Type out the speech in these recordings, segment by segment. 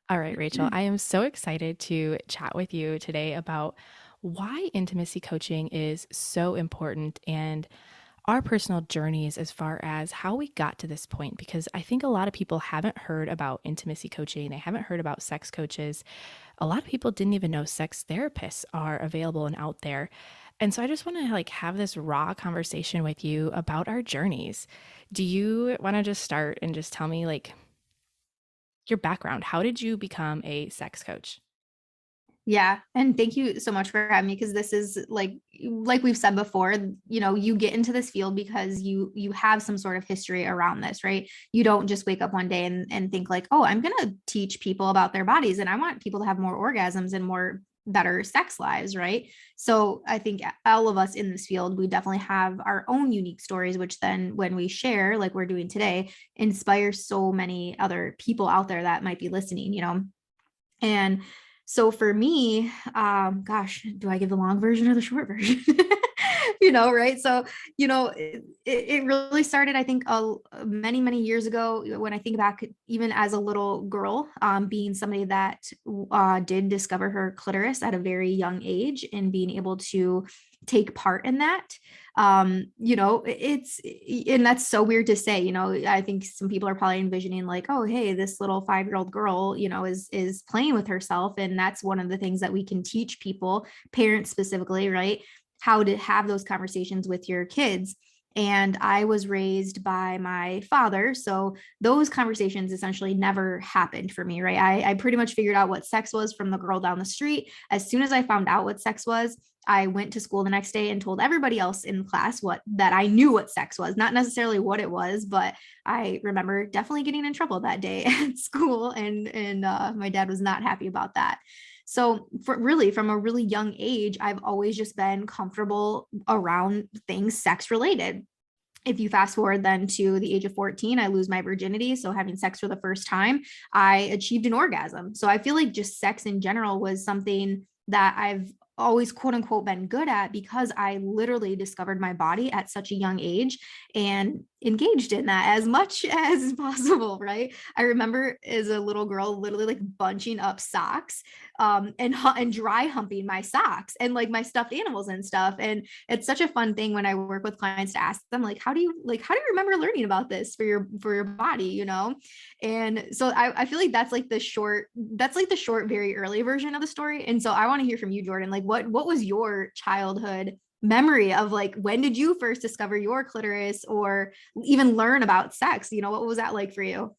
All right, Rachel, I am so excited to chat with you today about why intimacy coaching is so important and our personal journeys as far as how we got to this point. Because I think a lot of people haven't heard about intimacy coaching, they haven't heard about sex coaches. A lot of people didn't even know sex therapists are available and out there. And so I just want to have this raw conversation with you about our journeys. Do you want to just start and just tell me your background? How did you become a sex coach? Yeah, and thank you so much for having me because this is like we've said before, you get into this field because you have some sort of history around this, right? You don't just wake up one day and think like, "Oh, I'm going to teach people about their bodies and I want people to have more orgasms and more better sex lives," right? So, I think all of us in this field, we definitely have our own unique stories which then when we share like we're doing today, inspires so many other people out there that might be listening. And so for me, gosh, do I give the long version or the short version? Right? So, it really started, I think, many, many years ago when I think back, even as a little girl, being somebody that did discover her clitoris at a very young age and being able to take part in that. And that's so weird to say. I think some people are probably envisioning like, oh, hey, this little 5-year-old girl, is playing with herself. And that's one of the things that we can teach people, parents specifically, right? How to have those conversations with your kids. And I was raised by my father. So those conversations essentially never happened for me, right? I pretty much figured out what sex was from the girl down the street. As soon as I found out what sex was, I went to school the next day and told everybody else in class what that I knew what sex was, not necessarily what it was, but I remember definitely getting in trouble that day at school, and my dad was not happy about that. So, from a really young age, I've always just been comfortable around things sex related. If you fast forward then to the age of 14, I lose my virginity. So having sex for the first time, I achieved an orgasm. So I feel like just sex in general was something that I've always quote unquote been good at because I literally discovered my body at such a young age and engaged in that as much as possible, right? I remember as a little girl literally like bunching up socks and dry humping my socks and like my stuffed animals and stuff. And it's such a fun thing when I work with clients to ask them like, how do you remember learning about this for your body? And so I feel like that's like the short, very early version of the story. And so I want to hear from you, Jordan. Like what was your childhood memory of like when did you first discover your clitoris or even learn about sex? What was that like for you?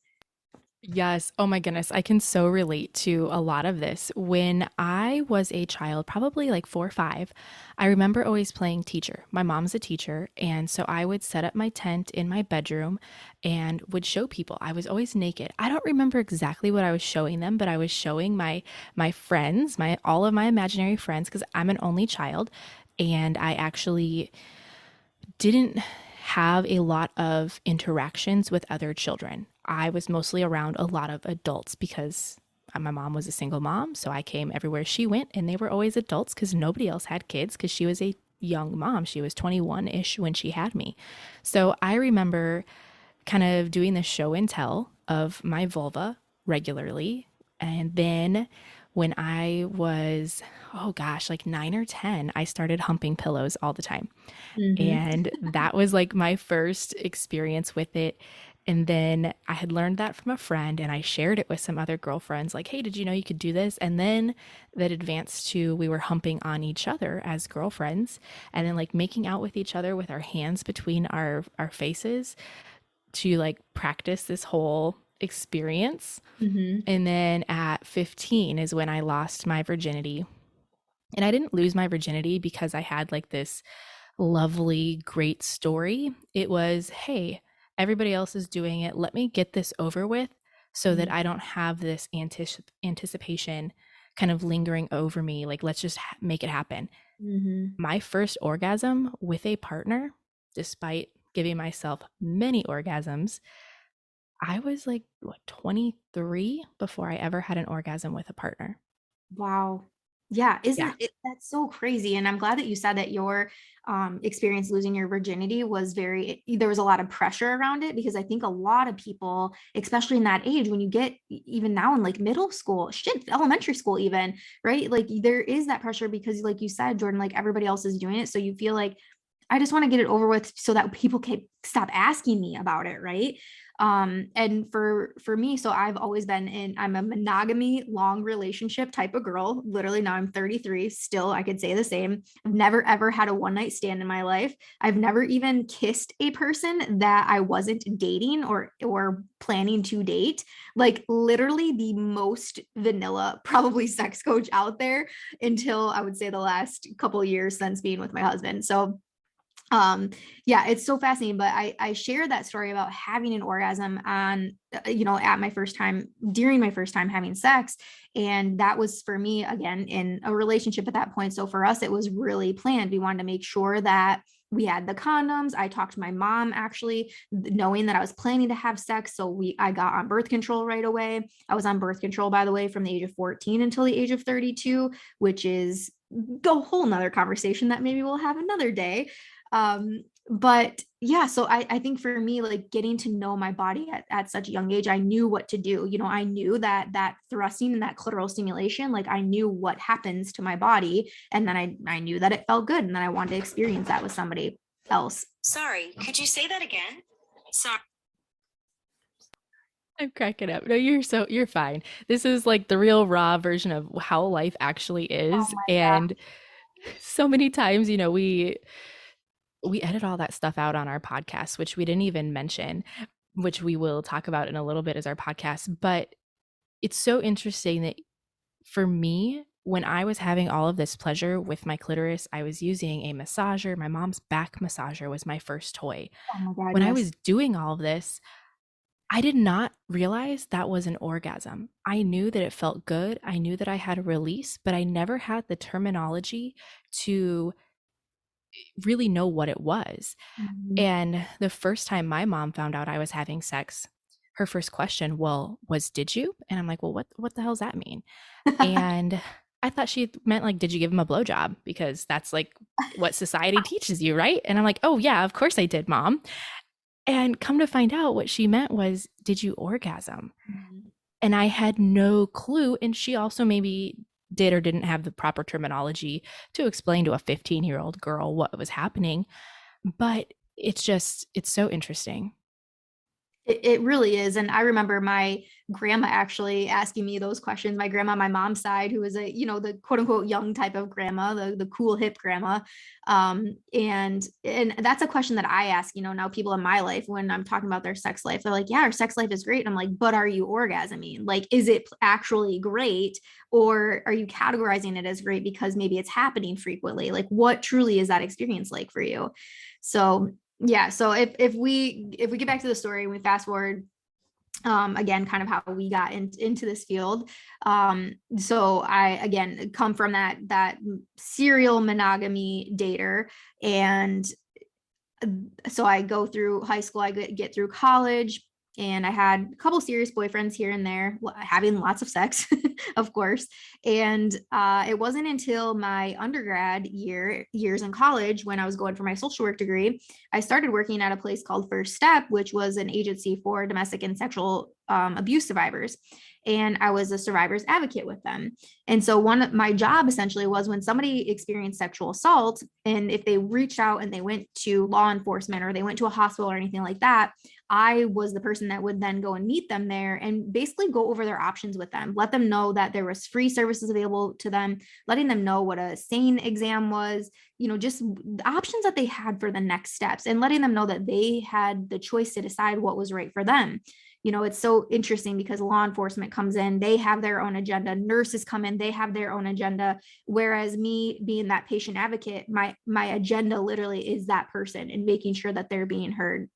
Yes. Oh my goodness. I can so relate to a lot of this. When I was a child, probably like 4 or 5, I remember always playing teacher. My mom's a teacher. And so I would set up my tent in my bedroom and would show people. I was always naked. I don't remember exactly what I was showing them, but I was showing my friends, my all of my imaginary friends, because I'm an only child. And I actually didn't have a lot of interactions with other children. I was mostly around a lot of adults because my mom was a single mom. So I came everywhere she went, and they were always adults because nobody else had kids because she was a young mom. She was 21 ish when she had me. So I remember kind of doing the show and tell of my vulva regularly. And then when I was, oh gosh, like 9 or 10, I started humping pillows all the time. Mm-hmm. And that was like my first experience with it. And then I had learned that from a friend and I shared it with some other girlfriends like, hey, did you know you could do this? And then that advanced to we were humping on each other as girlfriends and then like making out with each other with our hands between our faces to like practice this whole experience. Mm-hmm. And then at 15 is when I lost my virginity. And I didn't lose my virginity because I had like this lovely, great story. It was, hey, everybody else is doing it. Let me get this over with so that I don't have this anticipation kind of lingering over me. Like, let's just make it happen. Mm-hmm. My first orgasm with a partner, despite giving myself many orgasms, I was like, what, 23 before I ever had an orgasm with a partner. Wow. Yeah, Yeah. isn't it, that's so crazy. And I'm glad that you said that your experience losing your virginity was there was a lot of pressure around it, because I think a lot of people, especially in that age, when you get even now in like middle school, shit, elementary school, even, right? Like there is that pressure because, like you said, Jordan, like everybody else is doing it. So you feel like, I just want to get it over with so that people can stop asking me about it, right? And for me, so I've always been I'm a monogamy long relationship type of girl. Literally now I'm 33, still I could say the same. I've never ever had a one night stand in my life. I've never even kissed a person that I wasn't dating or planning to date. Like literally the most vanilla probably sex coach out there, until I would say the last couple years since being with my husband. So yeah, it's so fascinating. But I shared that story about having an orgasm on at my first time, during my first time having sex. And that was for me, again, in a relationship at that point. So for us, it was really planned. We wanted to make sure that we had the condoms. I talked to my mom, actually, knowing that I was planning to have sex. So I got on birth control right away. I was on birth control, by the way, from the age of 14 until the age of 32, which is a whole nother conversation that maybe we'll have another day. But yeah, so I think for me, like getting to know my body at such a young age, I knew what to do. I knew that thrusting and that clitoral stimulation, like I knew what happens to my body. And then I knew that it felt good. And then I wanted to experience that with somebody else. Sorry, could you say that again? Sorry. I'm cracking up. No, you're fine. This is like the real raw version of how life actually Oh is. my And so many times, we edit all that stuff out on our podcast, which we didn't even mention, which we will talk about in a little bit as our podcast. But it's so interesting that for me, when I was having all of this pleasure with my clitoris, I was using a massager. My mom's back massager was my first toy. oh my God, When I yes. was doing all of this, I did not realize that was an orgasm. I knew that it felt good. I knew that I had a release, but I never had the terminology to really know what it was. Mhm. And the first time my mom found out I was having sex, her first question, well, was did you? And I'm like, well, what the hell does that mean? And I thought she meant like, did you give him a blowjob? Because that's like what society teaches you, right? And I'm like, oh yeah, of course I did, mom. And come to find out, what she meant was, did you orgasm? Mhm. And I had no clue. And she also maybe did or didn't have the proper terminology to explain to a 15-year-old girl what was happening. But it's so interesting. It really is. And I remember my grandma actually asking me those questions. My grandma, my mom's side, who was the quote unquote young type of grandma, the cool hip grandma. And that's a question that I ask, now people in my life when I'm talking about their sex life. They're like, yeah, our sex life is great. And I'm like, but are you orgasming? Like, is it actually great? Or are you categorizing it as great because maybe it's happening frequently? Like, what truly is that experience like for you? So yeah, so if we get back to the story and we fast forward, again, kind of how we got into this field. So I again come from that serial monogamy dater. And so I go through high school, I get through college, and I had a couple serious boyfriends here and there, having lots of sex, of course. And it wasn't until my undergrad years in college, when I was going for my social work degree, I started working at a place called First Step, which was an agency for domestic and sexual abuse survivors. And I was a survivor's advocate with them. And so one of my job essentially was, when somebody experienced sexual assault, and if they reached out and they went to law enforcement or they went to a hospital or anything like that, I was the person that would then go and meet them there and basically go over their options with them, let them know that there was free services available to them, letting them know what a SANE exam was, just the options that they had for the next steps, and letting them know that they had the choice to decide what was right for them. It's so interesting because law enforcement comes in, they have their own agenda, nurses come in, they have their own agenda. Whereas me being that patient advocate, my agenda literally is that person and making sure that they're being heard.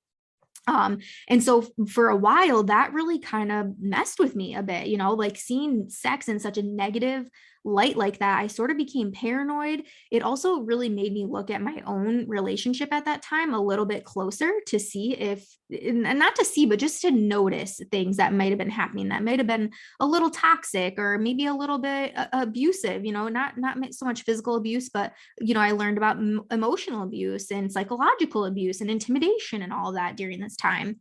And so for a while, that really kind of messed with me a bit, like seeing sex in such a negative light like that, I sort of became paranoid. It also really made me look at my own relationship at that time a little bit closer to see if, and not to see, but just to notice things that might have been happening that might have been a little toxic or maybe a little bit abusive, not so much physical abuse, but I learned about emotional abuse and psychological abuse and intimidation and all that during this time.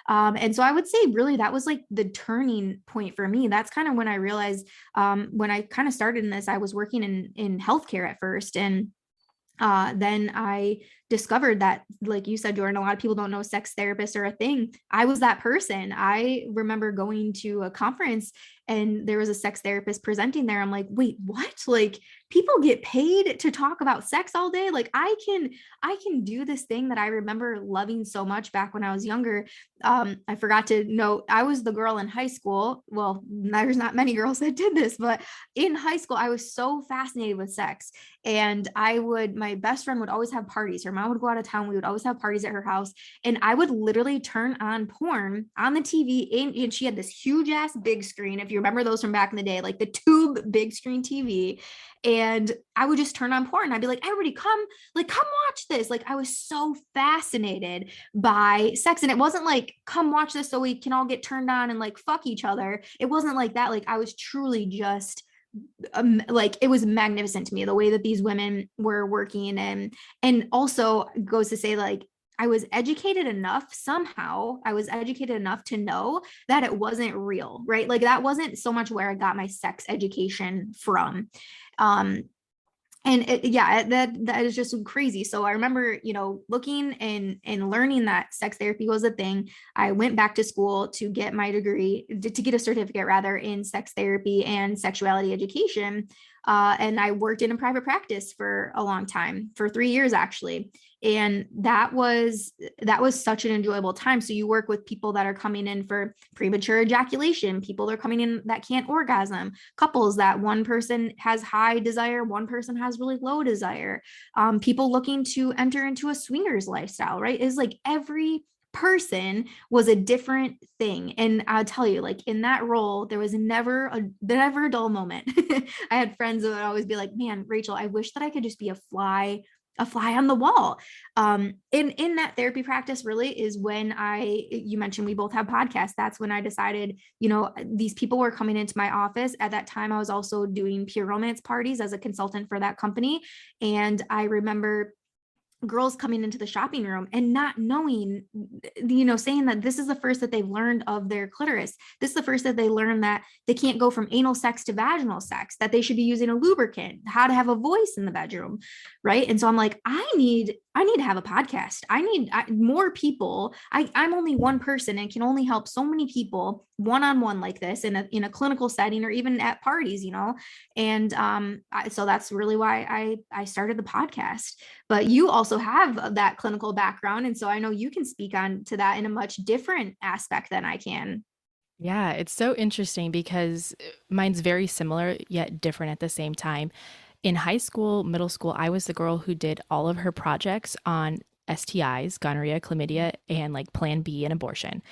And so I would say really that was like the turning point for me. That's kind of when I realized, when I kind of started in this, I was working in healthcare at first. And then I discovered that, like you said, Jordan, a lot of people don't know sex therapists are a thing. I was that person. I remember going to a conference and there was a sex therapist presenting there. I'm like, wait, what? Like, people get paid to talk about sex all day? Like, I can do this thing that I remember loving so much back when I was younger. I forgot to note, I was the girl in high school. Well, there's not many girls that did this, but in high school, I was so fascinated with sex. And my best friend would always have parties. Her mom would go out of town. We would always have parties at her house. And I would literally turn on porn on the TV. And she had this huge ass big screen. If you remember those from back in the day, like the tube big screen TV. And I would just turn on porn. I'd be like, everybody come watch this. Like, I was so fascinated by sex. And it wasn't like, come watch this so we can all get turned on and like fuck each other. It wasn't like that. Like, I was truly just like, it was magnificent to me the way that these women were working. And also goes to say, like, I was educated enough to know that it wasn't real, right? Like, that wasn't so much where I got my sex education from. um that is just crazy. So I remember, looking and learning that sex therapy was a thing. I went back to school to get my degree, to get a certificate rather, in sex therapy and sexuality education. And I worked in a private practice for a long time, for 3 years actually. And that was such an enjoyable time. So you work with people that are coming in for premature ejaculation, people that are coming in that can't orgasm, couples that one person has high desire, one person has really low desire, people looking to enter into a swingers lifestyle, right? Is like every person was a different thing. And I'll tell you, like, in that role, there was never a dull moment. I had friends that would always be like, man, Rachel, I wish that I could just be a fly on the wall. In that therapy practice really is when you mentioned we both have podcasts. That's when I decided, these people were coming into my office. At that time, I was also doing pure romance parties as a consultant for that company. And I remember girls coming into the shopping room and not knowing, saying that this is the first that they've learned of their clitoris. This is the first that they learned that they can't go from anal sex to vaginal sex, that they should be using a lubricant, how to have a voice in the bedroom. Right. And so I'm like, I need to have a podcast. I need more people. I'm only one person and can only help so many people one-on-one like this in a clinical setting or even at parties, and so that's really why I started the podcast. But you also have that clinical background, and so I know you can speak on to that in a much different aspect than I can. Yeah, it's so interesting because mine's very similar yet different at the same time. In high school, middle school, I was the girl who did all of her projects on STIs, gonorrhea, chlamydia, and like Plan B and abortion.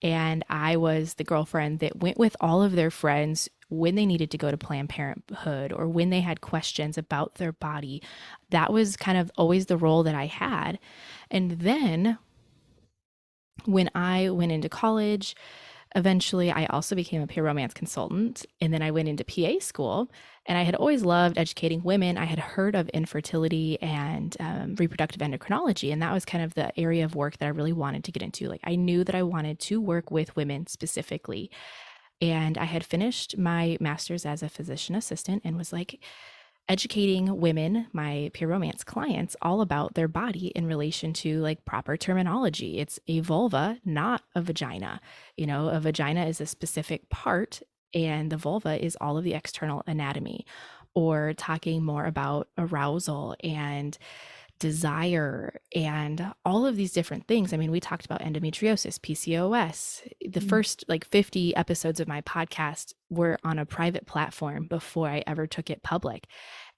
And I was the girlfriend that went with all of their friends when they needed to go to Planned Parenthood or when they had questions about their body. That was kind of always the role that I had. And then when I went into college, eventually, I also became a peer romance consultant, and then I went into PA school. And I had always loved educating women. I had heard of infertility and reproductive endocrinology, and that was kind of the area of work that I really wanted to get into. Like, I knew that I wanted to work with women specifically. And I had finished my master's as a physician assistant and was like, educating women, my peer romance clients, all about their body in relation to like proper terminology. It's a vulva, not a vagina. A vagina is a specific part, and the vulva is all of the external anatomy. Or talking more about arousal and desire and all of these different things. I mean, we talked about endometriosis, PCOS. The first like 50 episodes of my podcast were on a private platform before I ever took it public.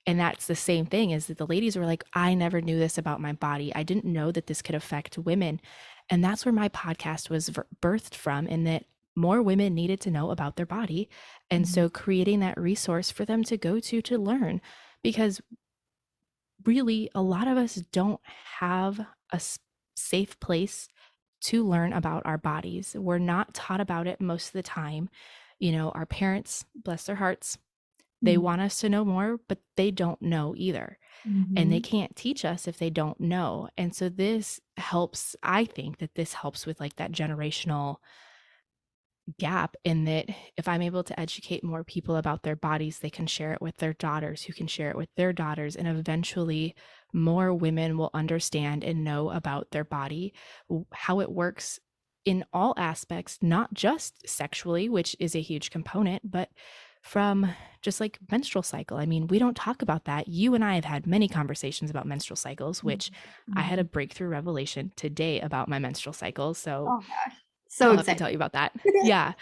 And that's the same thing, is that the ladies were like, I never knew this about my body. I didn't know that this could affect women. And that's where my podcast was birthed from, in that more women needed to know about their body. And Mhm. so creating that resource for them to go to learn, because really a lot of us don't have a safe place to learn about our bodies. We're not taught about it most of the time. You know, our parents, bless their hearts, they Mhm. want us to know more, but they don't know either. And they Mhm. can't teach us if they don't know. And so this helps, I think that this helps with like that generational gap, in that if I'm able to educate more people about their bodies, they can share it with their daughters, who can share it with their daughters, and eventually more women will understand and know about their body, how it works in all aspects, not just sexually, which is a huge component, but from just like menstrual cycle. I mean, we don't talk about that. You and I have had many conversations about menstrual cycles, which I had a Mhm. breakthrough revelation today about my menstrual cycle. So Oh gosh, so I'll have to tell exciting. you about that. Yeah.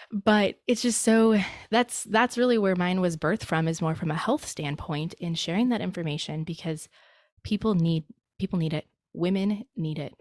But it's just so, that's really where mine was birthed from, is more from a health standpoint in sharing that information, because people need people need it. Women need it.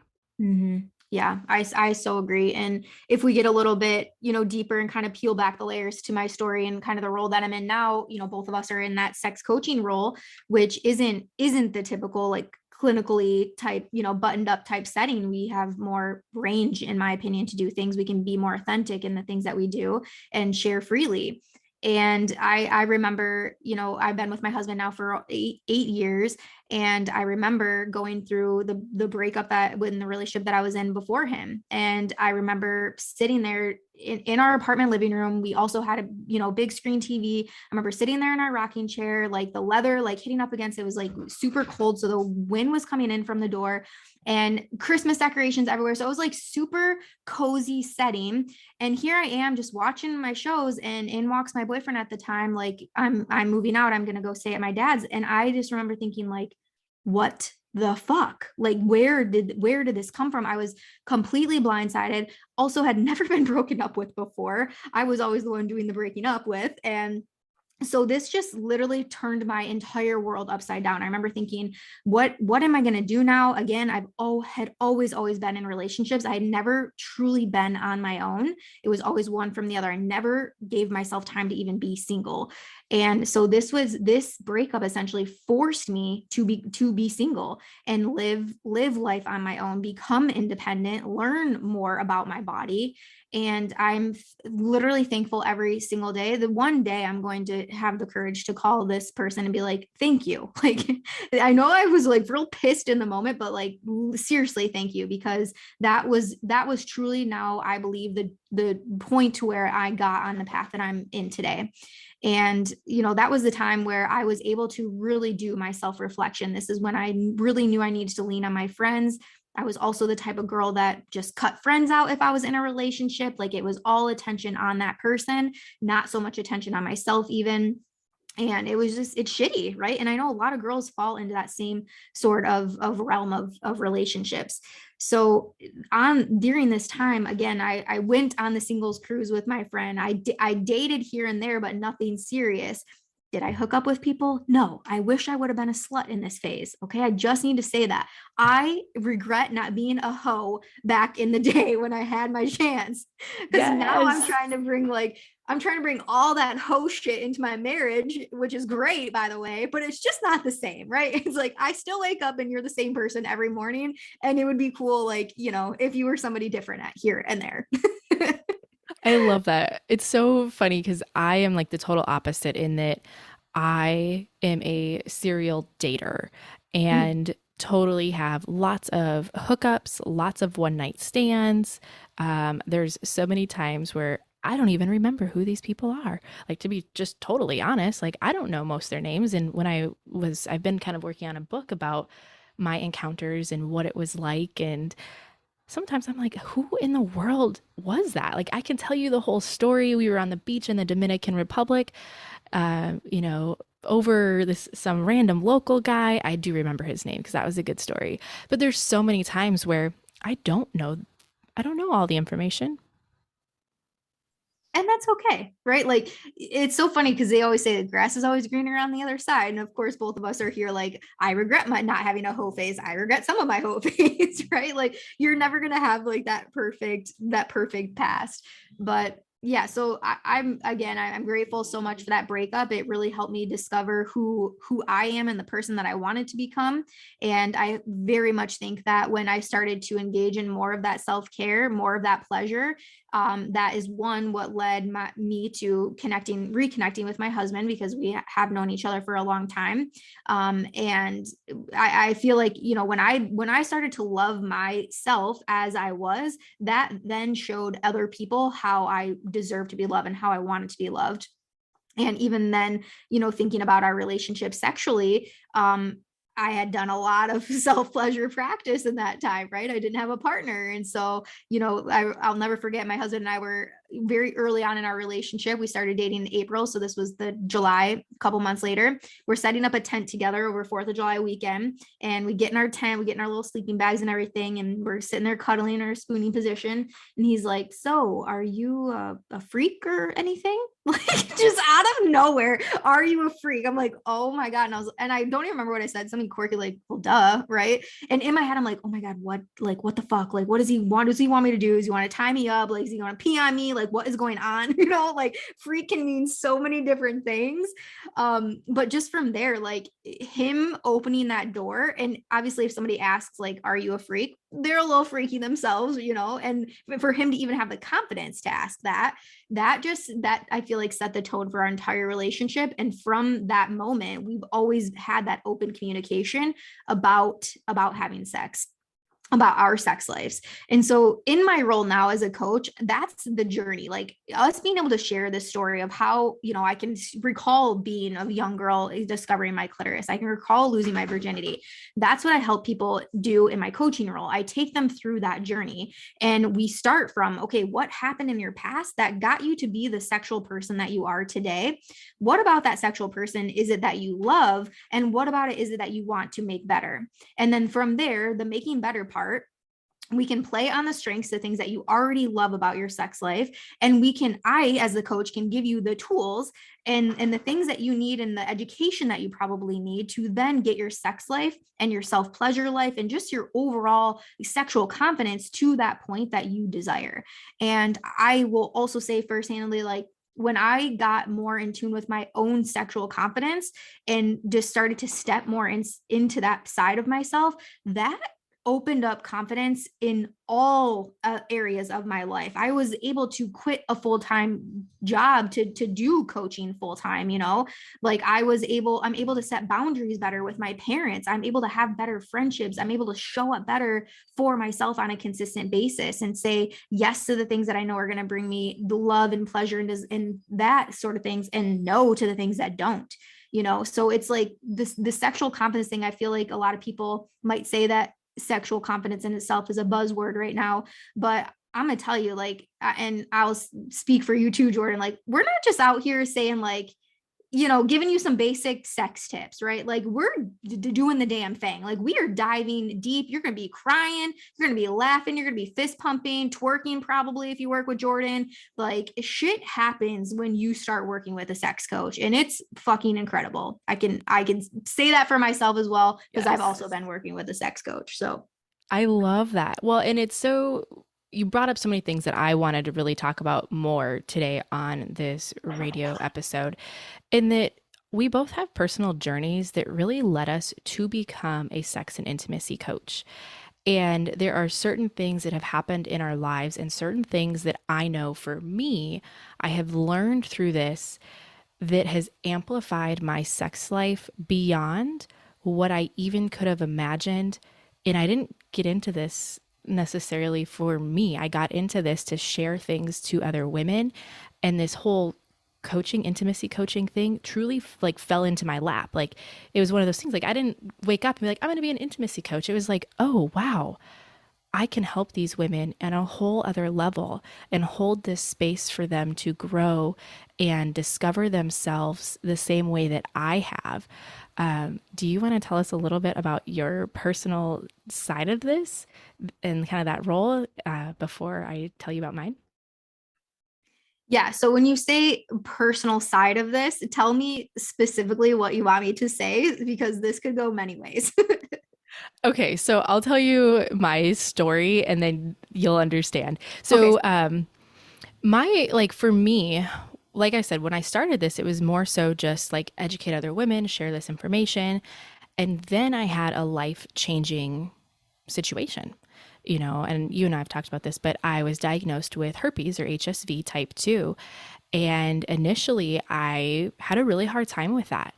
Yeah, I so agree. And if we get a little bit, deeper and kind of peel back the layers to my story and kind of the role that I'm in now, both of us are in that sex coaching role, which isn't the typical like clinically type, buttoned up type setting. We have more range, in my opinion, to do things. We can be more authentic in the things that we do and share freely. And I remember, I've been with my husband now for 8 years, and I remember going through the breakup that in the relationship that I was in before him. And I remember sitting there in our apartment living room. We also had a, big screen TV. I remember sitting there in our rocking chair, like the leather, like hitting up against it was like super cold. So the wind was coming in from the door and Christmas decorations everywhere. So it was like super cozy setting. And here I am just watching my shows, and in walks my boyfriend at the time. Like I'm moving out. I'm going to go stay at my dad's. And I just remember thinking like, what the fuck? Like where did this come from? I was completely blindsided. Also had never been broken up with before. I was always the one doing the breaking up with. And so this just literally turned my entire world upside down. I remember thinking, what am I going to do now? Again, had always been in relationships. I had never truly been on my own. It was always one from the other. I never gave myself time to even be single. And so this breakup essentially forced me to be single and live life on my own, become independent, learn more about my body. And I'm literally thankful every single day. The one day I'm going to have the courage to call this person and be like, thank you. Like, I know I was like real pissed in the moment, but like, seriously, thank you. Because that was truly, now I believe, the point to where I got on the path that I'm in today. And, that was the time where I was able to really do my self reflection. This is when I really knew I needed to lean on my friends. I was also the type of girl that just cut friends out if I was in a relationship. Like, it was all attention on that person, not so much attention on myself, even. And it's shitty, right? And I know a lot of girls fall into that same sort of realm of relationships. So on during this time, again, I went on the singles cruise with my friend. I dated here and there, but nothing serious. Did I hook up with people? No. I wish I would have been a slut in this phase. Okay. I just need to say that. I regret not being a hoe back in the day when I had my chance. Because now Yes. I'm trying to bring all that hoe shit into my marriage, which is great, by the way, but it's just not the same, right? It's like I still wake up and you're the same person every morning. And it would be cool, like, if you were somebody different at here and there. I love that. It's so funny because I am like the total opposite, in that I am a serial dater and totally have lots of hookups, lots of one night stands. There's so many times where I don't even remember who these people are. Like, to be just totally honest, like I don't know most of their names. And I've been kind of working on a book about my encounters and what it was like. And sometimes I'm like, who in the world was that? Like, I can tell you the whole story. We were on the beach in the Dominican Republic, you know, over this some random local guy. I do remember his name because that was a good story. But there's so many times where I don't know all the information. And that's okay, right? Like it's so funny because they always say the grass is always greener on the other side. And of course, both of us are here like, I regret my not having a hoe phase. I regret some of my hoe phase, right? Like you're never gonna have like that perfect past. But yeah, so I'm again, I'm grateful so much for that breakup. It really helped me discover who I am and the person that I wanted to become. And I very much think that when I started to engage in more of that self-care, more of that pleasure, that is one what led me to reconnecting with my husband because we have known each other for a long time. And I feel like, you know, when I started to love myself as I was, that then showed other people how I deserve to be loved and how I wanted to be loved. And even then, you know, thinking about our relationship sexually, I had done a lot of self pleasure practice in that time, right? I didn't have a partner. And so, you know, I'll never forget my husband and I were very early on in our relationship. We started dating in April. So this was the July, a couple months later. We're setting up a tent together over 4th of July weekend. And we get in our tent, we get in our little sleeping bags and everything. And we're sitting there cuddling in our spooning position. And he's like, "So are you a freak or anything?" Like just out of nowhere, "Are you a freak?" I'm like, "Oh my God." And I don't even remember what I said, something quirky, like, "Well, duh," right? And in my head, I'm like, "Oh my God, what the fuck? Like, what does he want? Does he want me to do? Does he want to tie me up? Like, does he want to pee on me? Like, what is going on?" You know, like freak can mean so many different things. But just from there, like him opening that door, and obviously if somebody asks, like, "Are you a freak?" They're a little freaky themselves, you know, and for him to even have the confidence to ask that I feel like set the tone for our entire relationship. And from that moment, we've always had that open communication about having sex, about our sex lives. And so in my role now as a coach, that's the journey. Like us being able to share this story of how, you know, I can recall being a young girl discovering my clitoris. I can recall losing my virginity. That's what I help people do in my coaching role. I take them through that journey and we start from, okay, what happened in your past that got you to be the sexual person that you are today? What about that sexual person is it that you love? And what about it is it that you want to make better? And then from there, the making better part, we can play on the strengths, the things that you already love about your sex life. And I, as the coach, can give you the tools and the things that you need and the education that you probably need to then get your sex life and your self pleasure life and just your overall sexual confidence to that point that you desire. And I will also say firsthandly, like, when I got more in tune with my own sexual confidence and just started to step more into that side of myself, that opened up confidence in all areas of my life. I was able to quit a full-time job to do coaching full-time, you know, like I'm able to set boundaries better with my parents. I'm able to have better friendships. I'm able to show up better for myself on a consistent basis and say yes to the things that I know are going to bring me the love and pleasure and that sort of things, and no to the things that don't. You know, so it's like the sexual confidence thing. I feel like a lot of people might say that sexual confidence in itself is a buzzword right now, but I'm gonna tell you, like, and I'll speak for you too, Jordan, like, we're not just out here saying, like, you know, giving you some basic sex tips, right? Like, we're doing the damn thing. Like, we are diving deep. You're going to be crying. You're going to be laughing. You're going to be fist pumping, twerking, probably, if you work with Jordan. Like, shit happens when you start working with a sex coach, and it's fucking incredible. I can say that for myself as well, because I've Yes. also been working with a sex coach. So I love that. Well, and it's so, you brought up so many things that I wanted to really talk about more today on this radio episode, in that we both have personal journeys that really led us to become a sex and intimacy coach. And there are certain things that have happened in our lives and certain things that I know for me, I have learned through this that has amplified my sex life beyond what I even could have imagined. And I didn't get into this necessarily for me. I got into this to share things to other women. And this whole coaching, intimacy coaching thing truly like fell into my lap. Like it was one of those things, like I didn't wake up and be like, I'm going to be an intimacy coach. It was like, oh, wow, I can help these women at a whole other level and hold this space for them to grow and discover themselves the same way that I have. Do you want to tell us a little bit about your personal side of this and kind of that role before I tell you about mine? Yeah. So when you say personal side of this, tell me specifically what you want me to say, because this could go many ways. Okay, so I'll tell you my story and then you'll understand. Okay. So, like for me, like I said, when I started this, it was more so just like educate other women, share this information. And then I had a life changing situation, and you and I have talked about this, but I was diagnosed with herpes or HSV type 2. And initially, I had a really hard time with that.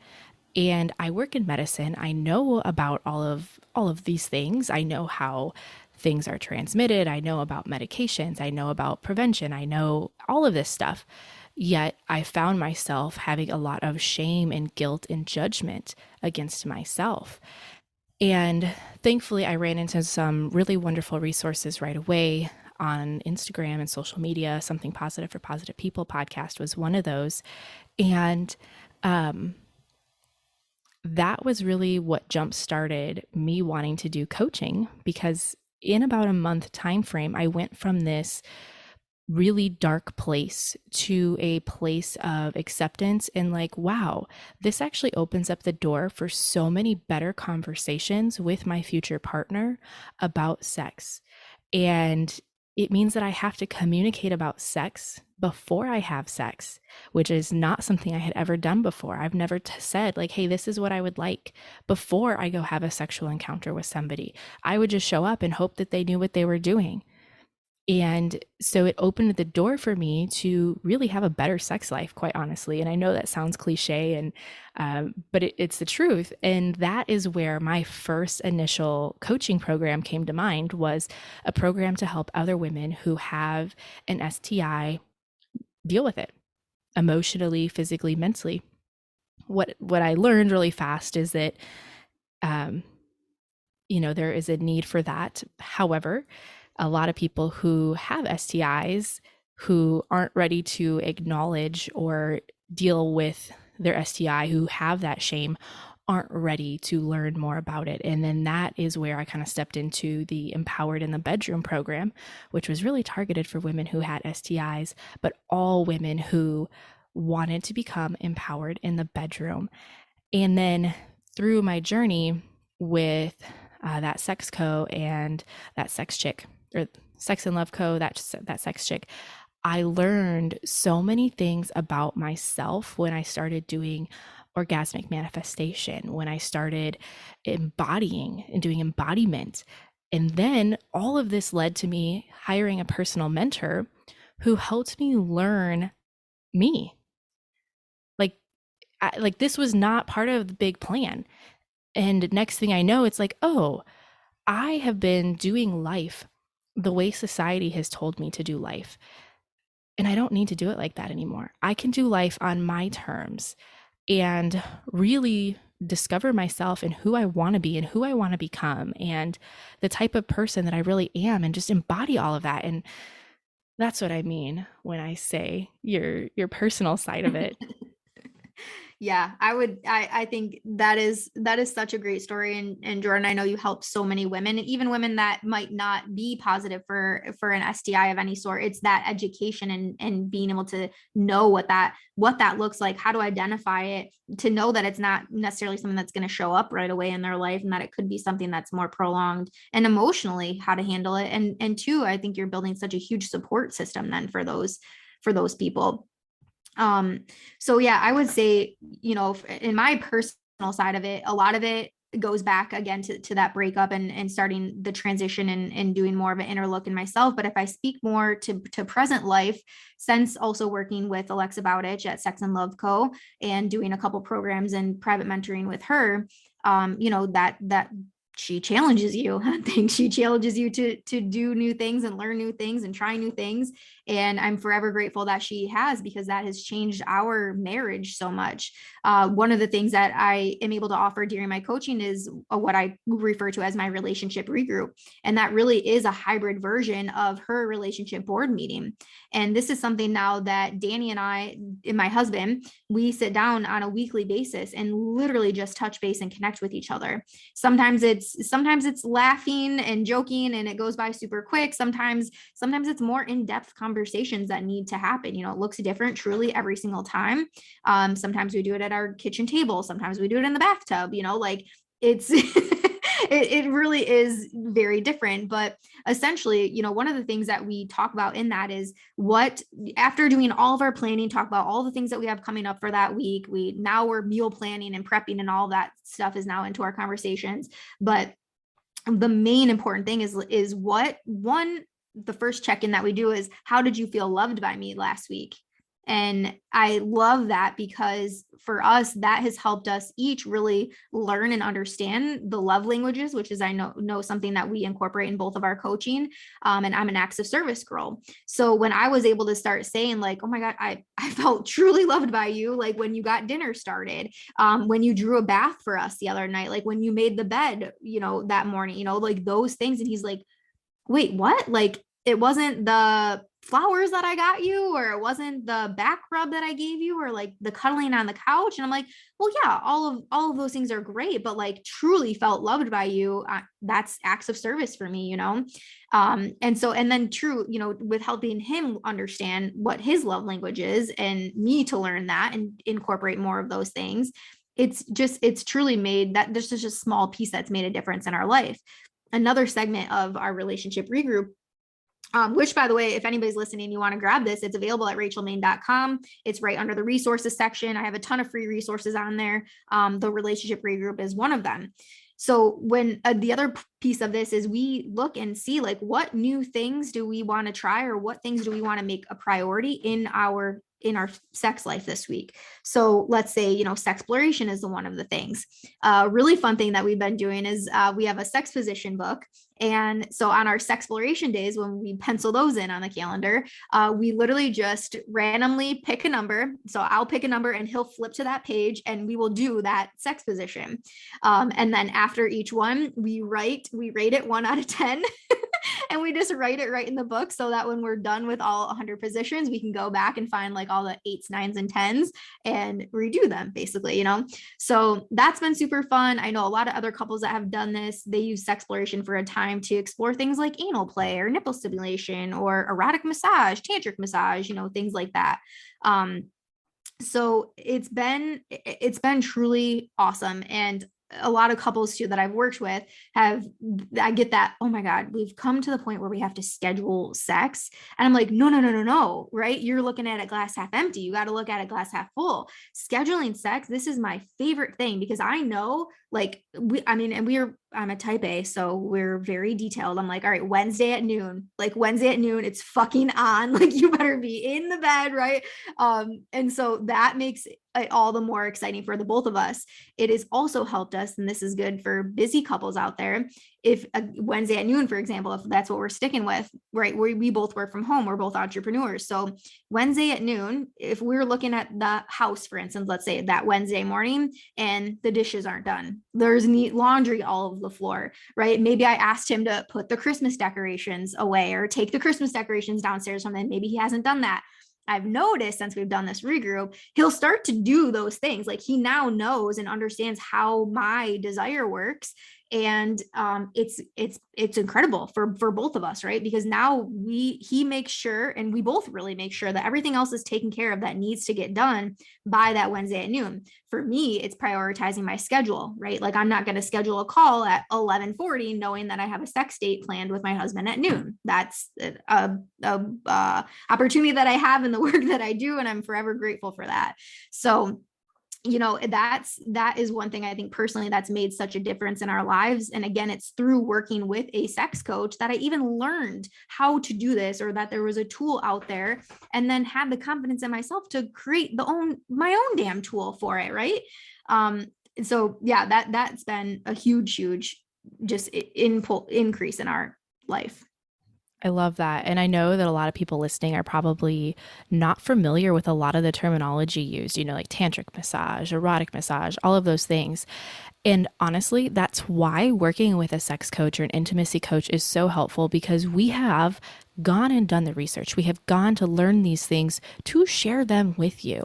And I work in medicine. I know about all of these things. I know how things are transmitted. I know about medications. I know about prevention. I know all of this stuff. Yet I found myself having a lot of shame and guilt and judgment against myself. And thankfully, I ran into some really wonderful resources right away on Instagram and social media. Something Positive for Positive People podcast was one of those. And that was really what jump started me wanting to do coaching, because in about a month time frame, I went from this really dark place to a place of acceptance and like, wow, this actually opens up the door for so many better conversations with my future partner about sex. And it means that I have to communicate about sex before I have sex, which is not something I had ever done before. I've never said, like, hey, this is what I would like before I go have a sexual encounter with somebody. I would just show up and hope that they knew what they were doing. And so it opened the door for me to really have a better sex life, quite honestly. And I know that sounds cliche, but it's the truth. And that is where my first initial coaching program came to mind, was a program to help other women who have an STI deal with it emotionally, physically, mentally. What I learned really fast is that um, there is a need for that. However, a lot of people who have STIs who aren't ready to acknowledge or deal with their STI, who have that shame, aren't ready to learn more about it. And then that is where I kind of stepped into the Empowered in the Bedroom program, which was really targeted for women who had STIs, but all women who wanted to become empowered in the bedroom. And then through my journey with that sex co and that sex chick, or sex and love co, that sex chick, I learned so many things about myself when I started doing orgasmic manifestation, when I started embodying and doing embodiment. And then all of this led to me hiring a personal mentor who helped me learn me. Like, like this was not part of the big plan. And next thing I know, it's like, oh, I have been doing life the way society has told me to do life. And I don't need to do it like that anymore. I can do life on my terms and really discover myself and who I want to be and who I want to become and the type of person that I really am, and just embody all of that. And that's what I mean when I say your personal side of it. Yeah, I think that is such a great story. And Jordan, I know you help so many women, and even women that might not be positive for an STI of any sort. It's that education and being able to know what that looks like, how to identify it, to know that it's not necessarily something that's going to show up right away in their life, and that it could be something that's more prolonged, and emotionally how to handle it. And two, I think you're building such a huge support system then for those people. um so yeah, I would say, in my personal side of it, a lot of it goes back again to that breakup and starting the transition and doing more of an inner look in myself. But if I speak more to present life, since also working with Alexa Bowditch at Sex and Love Co. and doing a couple programs and private mentoring with her, that she challenges you. I think she challenges you to do new things and learn new things and try new things. And I'm forever grateful that she has, because that has changed our marriage so much. One of the things that I am able to offer during my coaching is what I refer to as my relationship regroup. And that really is a hybrid version of her relationship board meeting. And this is something now that Danny and I, and my husband, we sit down on a weekly basis and literally just touch base and connect with each other. Sometimes sometimes it's laughing and joking and it goes by super quick. Sometimes it's more in-depth conversations that need to happen. You know, it looks different truly every single time. Sometimes we do it at our kitchen table, sometimes we do it in the bathtub, you know, like it's it really is very different. But essentially, you know, one of the things that we talk about in that is what, after doing all of our planning, talk about all the things that we have coming up for that week, we're meal planning and prepping, and all that stuff is now into our conversations. But the main important thing is what one, the first check-in that we do is, how did you feel loved by me last week? And I love that, because for us, that has helped us each really learn and understand the love languages, which is, I know something that we incorporate in both of our coaching. And I'm an acts of service girl. So when I was able to start saying like, oh my God, I felt truly loved by you. Like when you got dinner started, when you drew a bath for us the other night, like when you made the bed, you know, that morning, you know, like those things. And he's like, wait, what? Like, it wasn't the flowers that I got you, or it wasn't the back rub that I gave you, or like the cuddling on the couch. And I'm like, well, yeah, all of those things are great, but like truly felt loved by you. That's acts of service for me, you know? And then true, you know, with helping him understand what his love language is and me to learn that and incorporate more of those things. It's truly made that there's just a small piece that's made a difference in our life. Another segment of our relationship regroup, which, by the way, if anybody's listening, you want to grab this, it's available at rachelmaine.com. It's right under the resources section. I have a ton of free resources on there. The relationship regroup is one of them. So when the other piece of this is, we look and see like, what new things do we want to try, or what things do we want to make a priority in our sex life this week. So let's say, you know, sexploration is one of the things. Really fun thing that we've been doing is we have a sex position book. And so on our sexploration days, when we pencil those in on the calendar, we literally just randomly pick a number. So I'll pick a number and he'll flip to that page and we will do that sex position. And then after each one, we rate it 1 out of 10. And we just write it right in the book, so that when we're done with all 100 positions, we can go back and find like all the 8s, 9s, and 10s and redo them, basically, you know? So that's been super fun. I know a lot of other couples that have done this. They use sexploration for a time to explore things like anal play or nipple stimulation or erotic massage, tantric massage, you know, things like that. So it's been truly awesome. And a lot of couples too that I've worked with I get that, oh my God, we've come to the point where we have to schedule sex. And I'm like, no, right? You're looking at a glass half empty. You got to look at a glass half full. Scheduling sex, this is my favorite thing, because I know like I'm a type A, so we're very detailed. I'm like, all right, Wednesday at noon, it's fucking on. Like, you better be in the bed, right? And so that makes it all the more exciting for the both of us. It has also helped us, and this is good for busy couples out there. If a Wednesday at noon, for example, if that's what we're sticking with, right? We both work from home. We're both entrepreneurs. So Wednesday at noon, if we're looking at the house, for instance, let's say that Wednesday morning and the dishes aren't done, there's neat laundry all over the floor, right? Maybe I asked him to put the Christmas decorations away or take the Christmas decorations downstairs from him. Maybe he hasn't done that. I've noticed since we've done this regroup, he'll start to do those things. Like, he now knows and understands how my desire works. And it's incredible for both of us, right? Because now he makes sure, and we both really make sure, that everything else is taken care of that needs to get done by that Wednesday at noon. For me, it's prioritizing my schedule, right? Like, I'm not going to schedule a call at 11:40 knowing that I have a sex date planned with my husband at noon. That's a opportunity that I have in the work that I do, and I'm forever grateful for that. So, you know, that is one thing I think personally that's made such a difference in our lives. And again, it's through working with a sex coach that I even learned how to do this, or that there was a tool out there, and then had the confidence in myself to create my own damn tool for it. Right. So yeah, that's been a huge just increase in our life. I love that. And I know that a lot of people listening are probably not familiar with a lot of the terminology used, you know, like tantric massage, erotic massage, all of those things. And honestly, that's why working with a sex coach or an intimacy coach is so helpful, because we have gone and done the research. We have gone to learn these things to share them with you.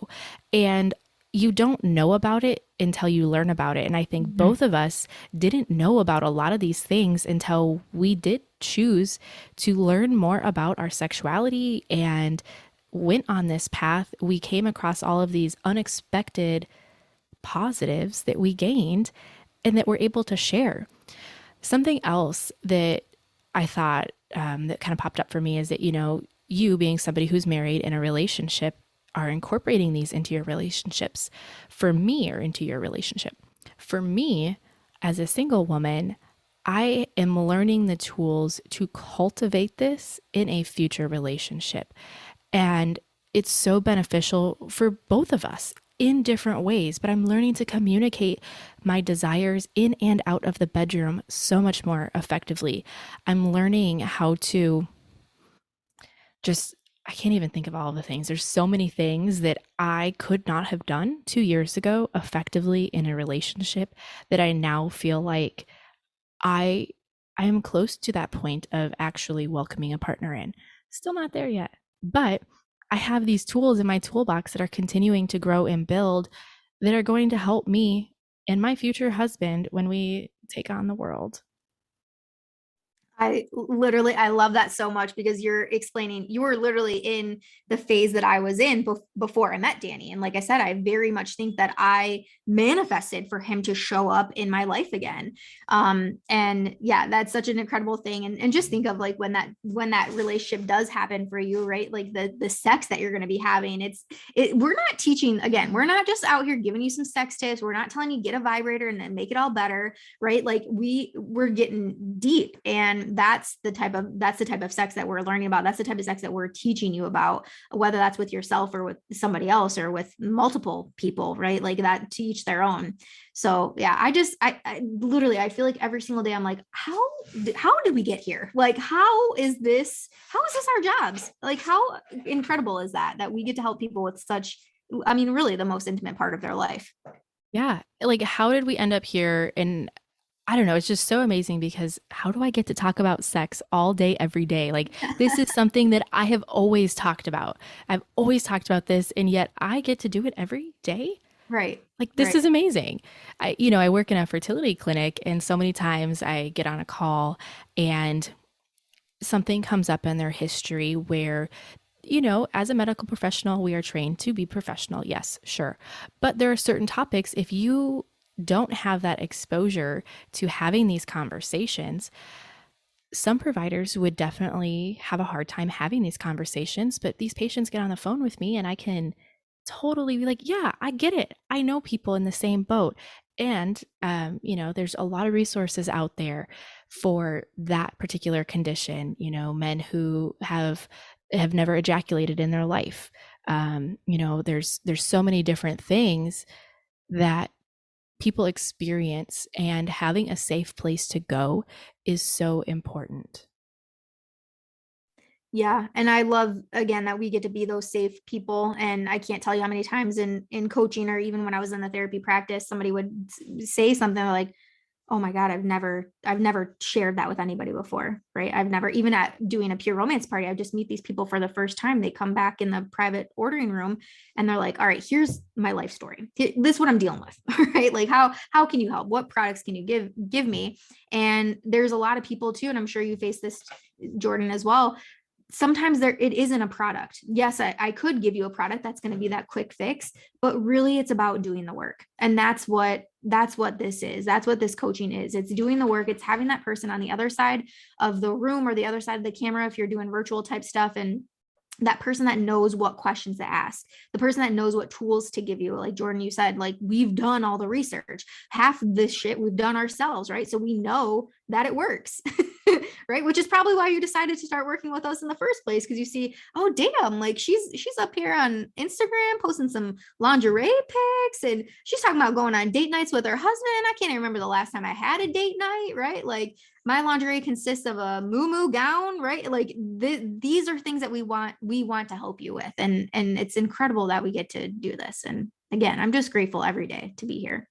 And you don't know about it until you learn about it. And I think Mhm. both of us didn't know about a lot of these things until we did choose to learn more about our sexuality and went on this path. We came across all of these unexpected positives that we gained and that we're able to share. Something else that I thought that kind of popped up for me is that, you being somebody who's married in a relationship are incorporating these into your relationships. For me, or into your relationship. For me, as a single woman, I am learning the tools to cultivate this in a future relationship. And it's so beneficial for both of us in different ways, but I'm learning to communicate my desires in and out of the bedroom so much more effectively. I'm learning how to just, I can't even think of all of the things. There's so many things that I could not have done 2 years ago effectively in a relationship that I now feel like I I am close to that point of actually welcoming a partner in. Still not there yet, but I have these tools in my toolbox that are continuing to grow and build that are going to help me and my future husband when we take on the world. I love that so much because you're explaining you were literally in the phase that I was in before I met Danny. And like I said, I very much think that I manifested for him to show up in my life again. And yeah, that's such an incredible thing. And just think of like when that relationship does happen for you, right? Like the sex that you're going to be having. We're not teaching, again, we're not just out here giving you some sex tips. We're not telling you get a vibrator and then make it all better, right? Like we're getting deep, and that's the type of sex that we're learning about. That's the type of sex that we're teaching you about, whether that's with yourself or with somebody else or with multiple people, right? Like that, to each their own. So yeah, I literally, I feel like every single day I'm like, how did we get here? Like, how is this our jobs? Like, how incredible is that we get to help people with such, I mean, really the most intimate part of their life. Yeah. Like, how did we end up here? And I don't know. It's just so amazing because how do I get to talk about sex all day, every day? Like, this is something that I have always talked about. I've always talked about this, and yet I get to do it every day. Right. Like, this Right. is amazing. I work in a fertility clinic, and so many times I get on a call and something comes up in their history where, as a medical professional, we are trained to be professional. Yes, sure. But there are certain topics, if you don't have that exposure to having these conversations, some providers would definitely have a hard time having these conversations. But these patients get on the phone with me and I can totally be like, yeah, I get it. I know people in the same boat. And, there's a lot of resources out there for that particular condition, men who have never ejaculated in their life. There's so many different things that people experience, and having a safe place to go is so important. Yeah, and I love again that we get to be those safe people. And I can't tell you how many times in coaching or even when I was in the therapy practice, somebody would say something like, "Oh my God, I've never shared that with anybody before." Right? I've never, even at doing a pure romance party, I just meet these people for the first time. They come back in the private ordering room and they're like, "All right, here's my life story. This is what I'm dealing with." All right, like how can you help? What products can you give me? And there's a lot of people too, and I'm sure you face this, Jordan, as well. Sometimes there it isn't a product. Yes, I could give you a product that's going to be that quick fix, but really it's about doing the work. And that's what this is. That's what this coaching is. It's doing the work. It's having that person on the other side of the room or the other side of the camera if you're doing virtual type stuff, and that person that knows what questions to ask, the person that knows what tools to give you. Like Jordan, you said, like we've done all the research. Half of this shit we've done ourselves, right? So we know that it works. Right, which is probably why you decided to start working with us in the first place, because you see, oh damn, like she's up here on Instagram posting some lingerie pics, and she's talking about going on date nights with her husband. I can't even remember the last time I had a date night, right? Like my lingerie consists of a moo gown, right? Like these are things that we want to help you with, and it's incredible that we get to do this. And again, I'm just grateful every day to be here.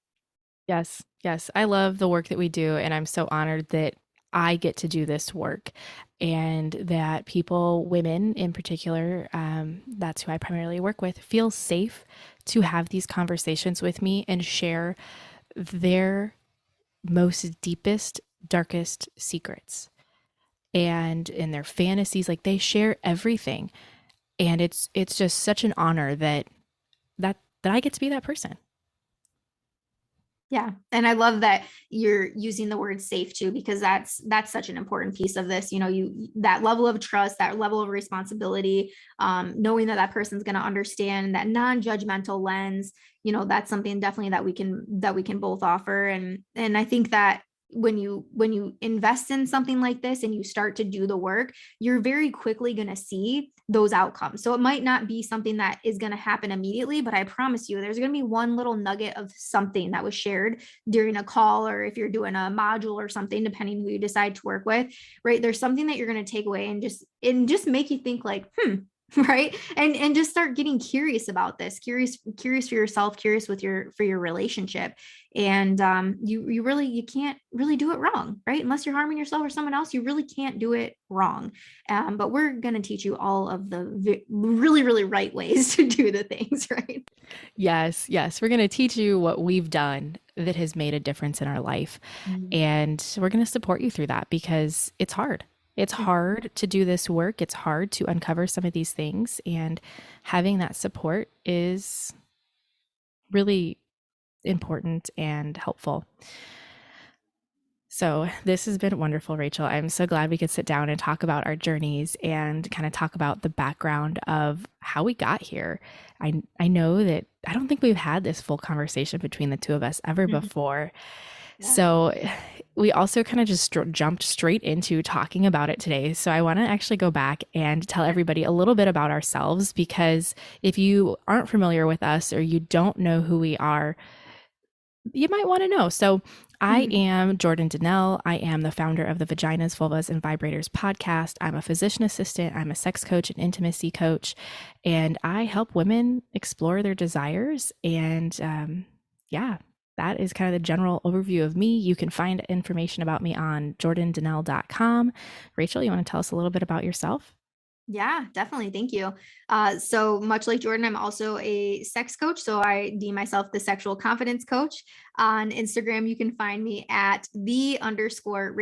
Yes, yes. I love the work that we do, and I'm so honored that I get to do this work and that people, women in particular, that's who I primarily work with, feel safe to have these conversations with me and share their most deepest, darkest secrets and in their fantasies. Like they share everything. And it's just such an honor that I get to be that person. Yeah. And I love that you're using the word safe too, because that's such an important piece of this. You that level of trust, that level of responsibility, knowing that that person's going to understand that non-judgmental lens, that's something definitely that we can both offer. And I think that when you invest in something like this and you start to do the work, you're very quickly going to see those outcomes. So it might not be something that is going to happen immediately, but I promise you there's going to be one little nugget of something that was shared during a call, or if you're doing a module or something, depending who you decide to work with, right? There's something that you're going to take away and just make you think like, right. And just start getting curious about this, curious for yourself, curious for your relationship. And you can't really do it wrong, right? Unless you're harming yourself or someone else, you really can't do it wrong. But we're going to teach you all of the really, really right ways to do the things, right? Yes, yes. We're going to teach you what we've done that has made a difference in our life. Mhm. And we're going to support you through that because it's hard. It's hard to do this work. It's hard to uncover some of these things. And having that support is really important and helpful. So, this has been wonderful, Rachel. I'm so glad we could sit down and talk about our journeys and kind of talk about the background of how we got here. I know that I don't think we've had this full conversation between the two of us ever Mhm. before. Yeah. So, we also kind of just jumped straight into talking about it today. So, I want to actually go back and tell everybody a little bit about ourselves because if you aren't familiar with us or you don't know who we are, you might want to know. So, I am Jordan Donnell. I am the founder of the Vaginas, Vulvas, and Vibrators podcast. I'm a physician assistant. I'm a sex coach and intimacy coach, and I help women explore their desires. And yeah, that is kind of the general overview of me. You can find information about me on jordandonnell.com. Rachel, you want to tell us a little bit about yourself? Yeah, definitely. Thank you. So much like Jordan, I'm also a sex coach. So I deem myself the sexual confidence coach. On Instagram, you can find me at the_Rachel_Maine.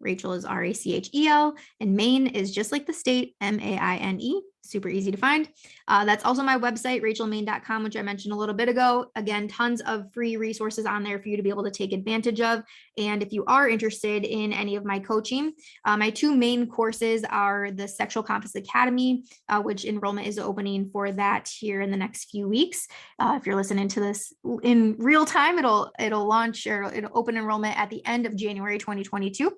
Rachel is Rachel, and Maine is just like the state, Maine. Super easy to find. That's also my website, rachelmaine.com, which I mentioned a little bit ago. Again, tons of free resources on there for you to be able to take advantage of. And if you are interested in any of my coaching, my two main courses are the Sexual Compass Academy, which enrollment is opening for that here in the next few weeks. If you're listening to this in real time, it'll launch or it'll open enrollment at the end of January 2022.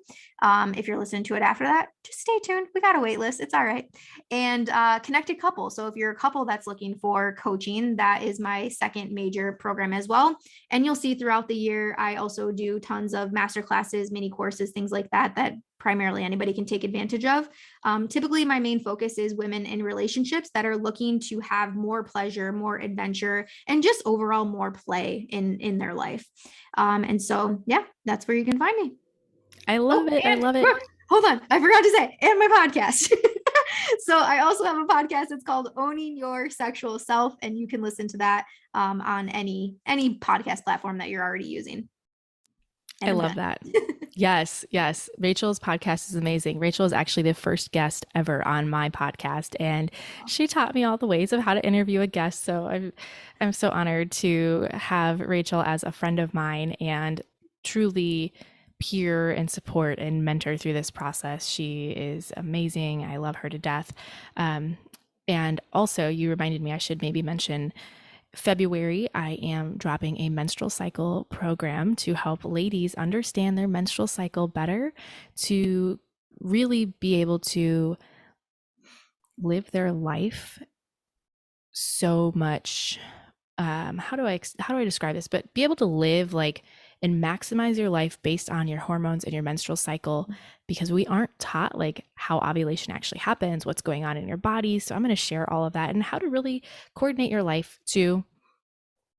If you're listening to it after that, just stay tuned. We got a wait list. It's all right. And Connected Couple. So if you're a couple that's looking for coaching, that is my second major program as well. And you'll see throughout the year, I also do tons of master classes, mini courses, things like that primarily anybody can take advantage of. Typically, my main focus is women in relationships that are looking to have more pleasure, more adventure, and just overall more play in their life. And so, yeah, that's where you can find me. I Oh, love it. I and love it. hold on, I forgot to say, and my podcast. So I also have a podcast. It's called Owning Your Sexual Self, and you can listen to that on any podcast platform that you're already using. And I I'm love done. that. Yes, yes. Rachel's podcast is amazing. Rachel is actually the first guest ever on my podcast, and she taught me all the ways of how to interview a guest. So I'm so honored to have Rachel as a friend of mine and truly peer and support and mentor through this process. She is amazing. I love her to death. And also, you reminded me I should maybe mention February, I am dropping a menstrual cycle program to help ladies understand their menstrual cycle better, to really be able to live their life so much. How do I describe this? But be able to live like and maximize your life based on your hormones and your menstrual cycle, because we aren't taught like how ovulation actually happens, what's going on in your body. So I'm going to share all of that and how to really coordinate your life to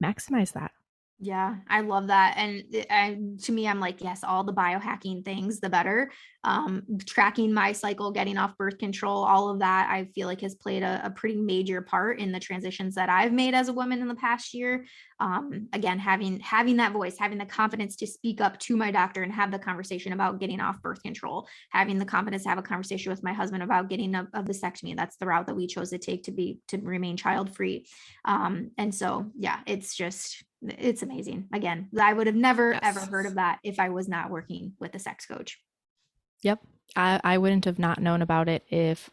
maximize that. Yeah, I love that. And to me, I'm like, yes, all the biohacking things, the better. Tracking my cycle, getting off birth control, all of that, I feel like has played a pretty major part in the transitions that I've made as a woman in the past year. Again, having that voice, having the confidence to speak up to my doctor and have the conversation about getting off birth control, having the confidence to have a conversation with my husband about getting a vasectomy. That's the route that we chose to take to remain child free. And so, yeah, it's amazing. Again, I would have never ever Yes. heard of that if I was not working with a sex coach. Yep. I wouldn't have not known about it if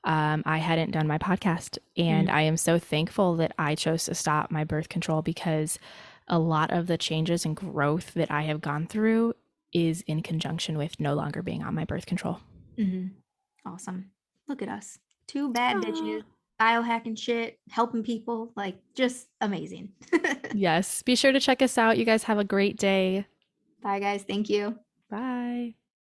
I hadn't done my podcast. And Mm, I am so thankful that I chose to stop my birth control because a lot of the changes and growth that I have gone through is in conjunction with no longer being on my birth control. mhm. Awesome. Look at us. Two bad Aw. bitches, biohacking shit, helping people, like just amazing. Yes. Be sure to check us out. You guys have a great day. Bye, guys. Thank you. Bye.